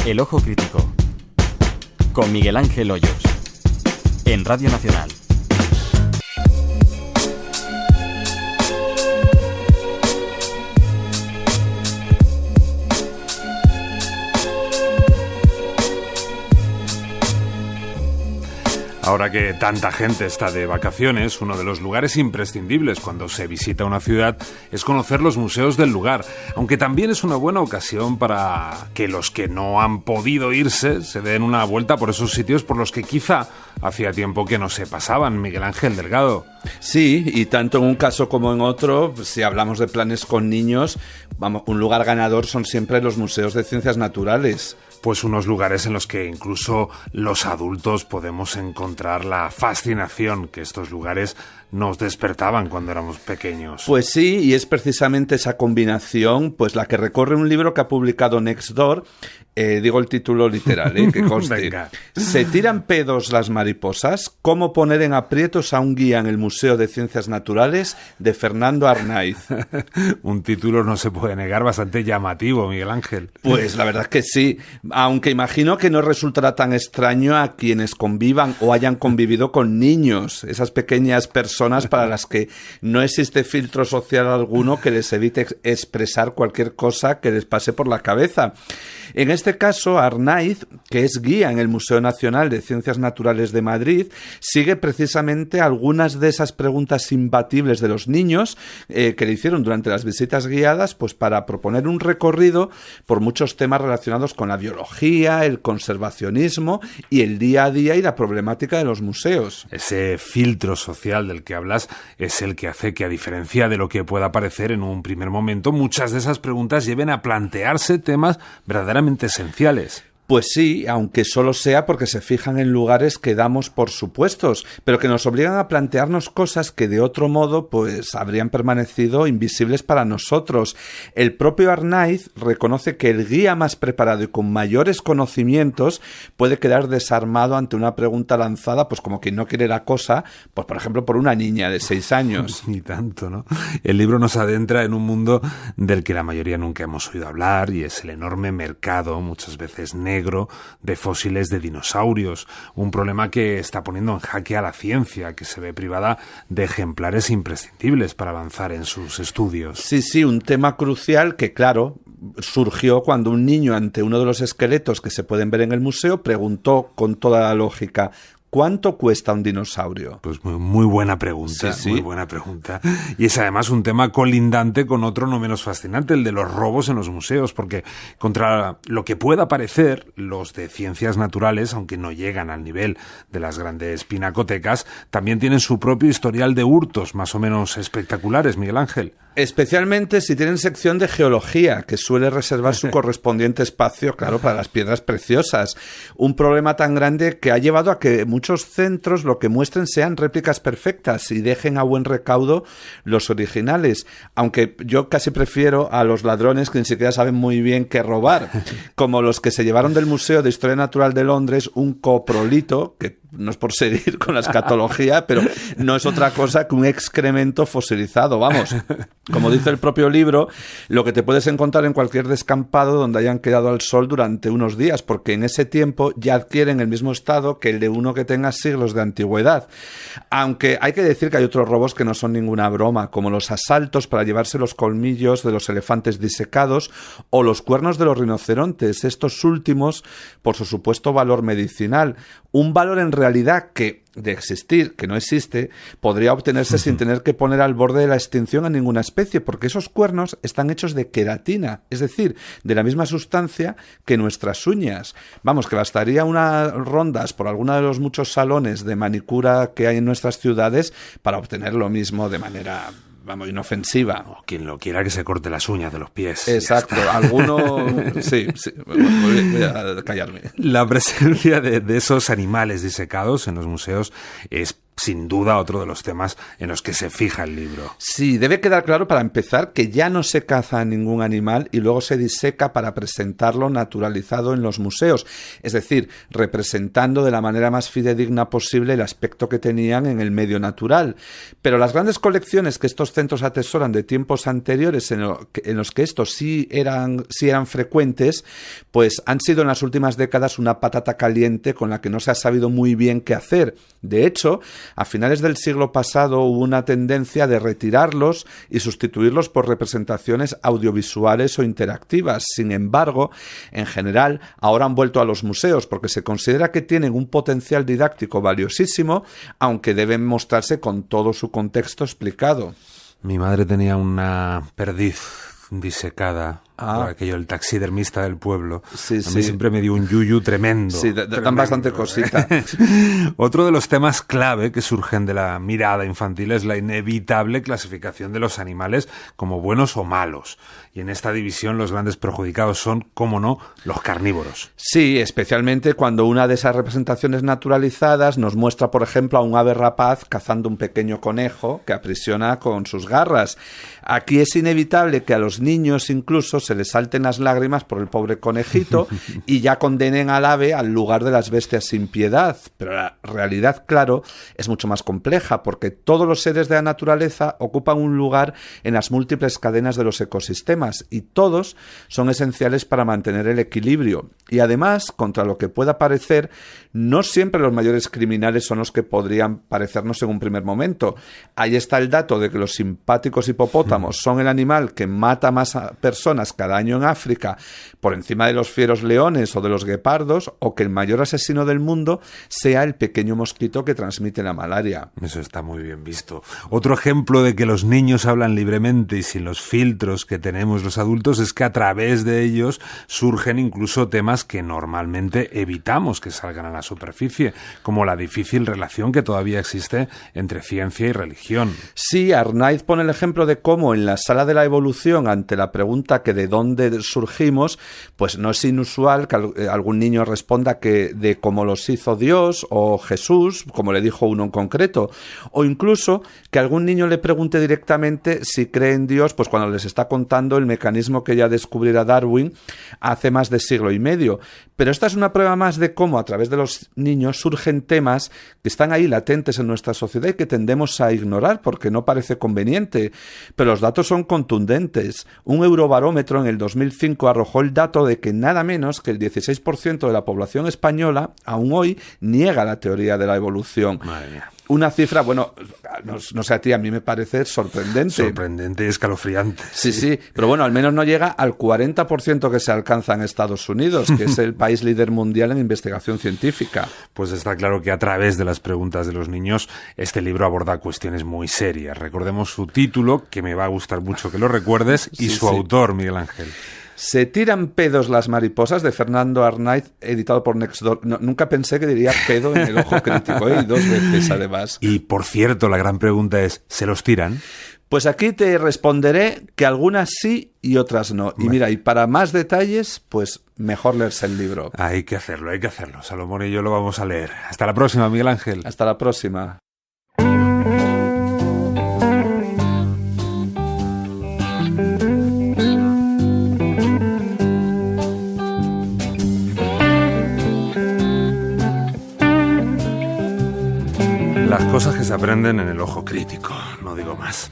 El Ojo Crítico, con Miguel Ángel Hoyos, en Radio Nacional. Ahora que tanta gente está de vacaciones, uno de los lugares imprescindibles cuando se visita una ciudad es conocer los museos del lugar, aunque también es una buena ocasión para que los que no han podido irse se den una vuelta por esos sitios por los que quizá hacía tiempo que no se pasaban. Miguel Ángel Delgado. Sí, y tanto en un caso como en otro, si hablamos de planes con niños, un lugar ganador son siempre los museos de ciencias naturales. Pues unos lugares en los que incluso los adultos podemos encontrar la fascinación que estos lugares nos despertaban cuando éramos pequeños. Pues sí, y es precisamente esa combinación pues la que recorre un libro que ha publicado Nextdoor. Digo el título literal, que conste. ¿Se tiran pedos las mariposas? ¿Cómo poner en aprietos a un guía en el Museo de Ciencias Naturales? De Fernando Arnaiz. Un título, no se puede negar, bastante llamativo, Miguel Ángel. Pues la verdad es que sí, aunque imagino que no resultará tan extraño a quienes convivan o hayan convivido con niños, esas pequeñas personas para las que no existe filtro social alguno que les evite expresar cualquier cosa que les pase por la cabeza. En este caso, Arnaiz, que es guía en el Museo Nacional de Ciencias Naturales de Madrid, sigue precisamente algunas de esas preguntas imbatibles de los niños que le hicieron durante las visitas guiadas, pues para proponer un recorrido por muchos temas relacionados con la biología, el conservacionismo y el día a día y la problemática de los museos. Ese filtro social del que hablas es el que hace que, a diferencia de lo que pueda parecer en un primer momento, muchas de esas preguntas lleven a plantearse temas verdaderamente esenciales. Pues sí, aunque solo sea porque se fijan en lugares que damos por supuestos, pero que nos obligan a plantearnos cosas que de otro modo pues habrían permanecido invisibles para nosotros. El propio Arnaiz reconoce que el guía más preparado y con mayores conocimientos puede quedar desarmado ante una pregunta lanzada, pues como quien no quiere la cosa, pues por ejemplo por una niña de 6 años. Ni tanto, ¿no? El libro nos adentra en un mundo del que la mayoría nunca hemos oído hablar, y es el enorme mercado, muchas veces negro, de fósiles de dinosaurios, un problema que está poniendo en jaque a la ciencia, que se ve privada de ejemplares imprescindibles para avanzar en sus estudios. Sí, un tema crucial que, claro, surgió cuando un niño, ante uno de los esqueletos que se pueden ver en el museo, preguntó con toda la lógica: ¿cuánto cuesta un dinosaurio? Pues muy buena pregunta, sí. Muy buena pregunta. Y es además un tema colindante con otro no menos fascinante, el de los robos en los museos, porque contra lo que pueda parecer, los de ciencias naturales, aunque no llegan al nivel de las grandes pinacotecas, también tienen su propio historial de hurtos más o menos espectaculares, Miguel Ángel. Especialmente si tienen sección de geología, que suele reservar su correspondiente espacio, claro, para las piedras preciosas. Un problema tan grande que ha llevado a que muchos centros lo que muestren sean réplicas perfectas y dejen a buen recaudo los originales. Aunque yo casi prefiero a los ladrones que ni siquiera saben muy bien qué robar, como los que se llevaron del Museo de Historia Natural de Londres un coprolito, que no es por seguir con la escatología, pero no es otra cosa que un excremento fosilizado, vamos. Como dice el propio libro, lo que te puedes encontrar en cualquier descampado donde hayan quedado al sol durante unos días, porque en ese tiempo ya adquieren el mismo estado que el de uno que tenga siglos de antigüedad. Aunque hay que decir que hay otros robos que no son ninguna broma, como los asaltos para llevarse los colmillos de los elefantes disecados o los cuernos de los rinocerontes, estos últimos por su supuesto valor medicinal. Un valor en realidad que, de existir, que no existe, podría obtenerse sin tener que poner al borde de la extinción a ninguna especie, porque esos cuernos están hechos de queratina, es decir, de la misma sustancia que nuestras uñas. Vamos, que bastaría unas rondas por alguno de los muchos salones de manicura que hay en nuestras ciudades para obtener lo mismo de manera, vamos, inofensiva. O quien lo quiera que se corte las uñas de los pies. Exacto, alguno... Sí, voy a callarme. La presencia de esos animales disecados en los museos es sin duda otro de los temas en los que se fija el libro. Sí, debe quedar claro para empezar que ya no se caza a ningún animal y luego se diseca para presentarlo naturalizado en los museos, es decir, representando de la manera más fidedigna posible el aspecto que tenían en el medio natural. Pero las grandes colecciones que estos centros atesoran de tiempos anteriores en los que estos sí eran frecuentes, pues han sido en las últimas décadas una patata caliente con la que no se ha sabido muy bien qué hacer. De hecho, a finales del siglo pasado hubo una tendencia de retirarlos y sustituirlos por representaciones audiovisuales o interactivas. Sin embargo, en general, ahora han vuelto a los museos porque se considera que tienen un potencial didáctico valiosísimo, aunque deben mostrarse con todo su contexto explicado. Mi madre tenía una perdiz disecada. Por aquello, el taxidermista del pueblo. Sí, a mí siempre me dio un yuyu tremendo. Sí, dan bastante cosita. Otro de los temas clave que surgen de la mirada infantil es la inevitable clasificación de los animales como buenos o malos. Y en esta división los grandes perjudicados son, cómo no, los carnívoros. Sí, especialmente cuando una de esas representaciones naturalizadas nos muestra, por ejemplo, a un ave rapaz cazando un pequeño conejo que aprisiona con sus garras. Aquí es inevitable que a los niños incluso se les salten las lágrimas por el pobre conejito y ya condenen al ave al lugar de las bestias sin piedad. Pero la realidad, claro, es mucho más compleja porque todos los seres de la naturaleza ocupan un lugar en las múltiples cadenas de los ecosistemas y todos son esenciales para mantener el equilibrio. Y además, contra lo que pueda parecer, no siempre los mayores criminales son los que podrían parecernos en un primer momento. Ahí está el dato de que los simpáticos hipopótamos son el animal que mata más a personas cada año en África por encima de los fieros leones o de los guepardos, o que el mayor asesino del mundo sea el pequeño mosquito que transmite la malaria. Eso está muy bien visto. Otro ejemplo de que los niños hablan libremente y sin los filtros que tenemos los adultos es que a través de ellos surgen incluso temas que normalmente evitamos que salgan a la superficie, como la difícil relación que todavía existe entre ciencia y religión. Sí, Arnaiz pone el ejemplo de cómo en la sala de la evolución, ante la pregunta que de dónde surgimos, pues no es inusual que algún niño responda que de cómo los hizo Dios o Jesús, como le dijo uno en concreto, o incluso que algún niño le pregunte directamente si cree en Dios, pues cuando les está contando el mecanismo que ya descubriera Darwin hace más de siglo y medio. Pero esta es una prueba más de cómo a través de los niños surgen temas que están ahí latentes en nuestra sociedad y que tendemos a ignorar porque no parece conveniente. Pero los datos son contundentes. Un Eurobarómetro en el 2005 arrojó el dato de que nada menos que el 16% de la población española aún hoy niega la teoría de la evolución. Madre mía. Una cifra, bueno, no sé a ti, a mí me parece sorprendente. Sorprendente y escalofriante. Sí, pero bueno, al menos no llega al 40% que se alcanza en Estados Unidos, que es el país líder mundial en investigación científica. Pues está claro que a través de las preguntas de los niños, este libro aborda cuestiones muy serias. Recordemos su título, que me va a gustar mucho que lo recuerdes, y su autor, Miguel Ángel. Se tiran pedos las mariposas, de Fernando Arnaiz, editado por Nextdoor. Nunca pensé que diría pedo en el ojo crítico, y 2 veces además. Y por cierto, la gran pregunta es, ¿se los tiran? Pues aquí te responderé que algunas sí y otras no. Y mira, y para más detalles, pues mejor leerse el libro. Hay que hacerlo. Salomón y yo lo vamos a leer. Hasta la próxima, Miguel Ángel. Hasta la próxima. Las cosas que se aprenden en el ojo crítico, no digo más.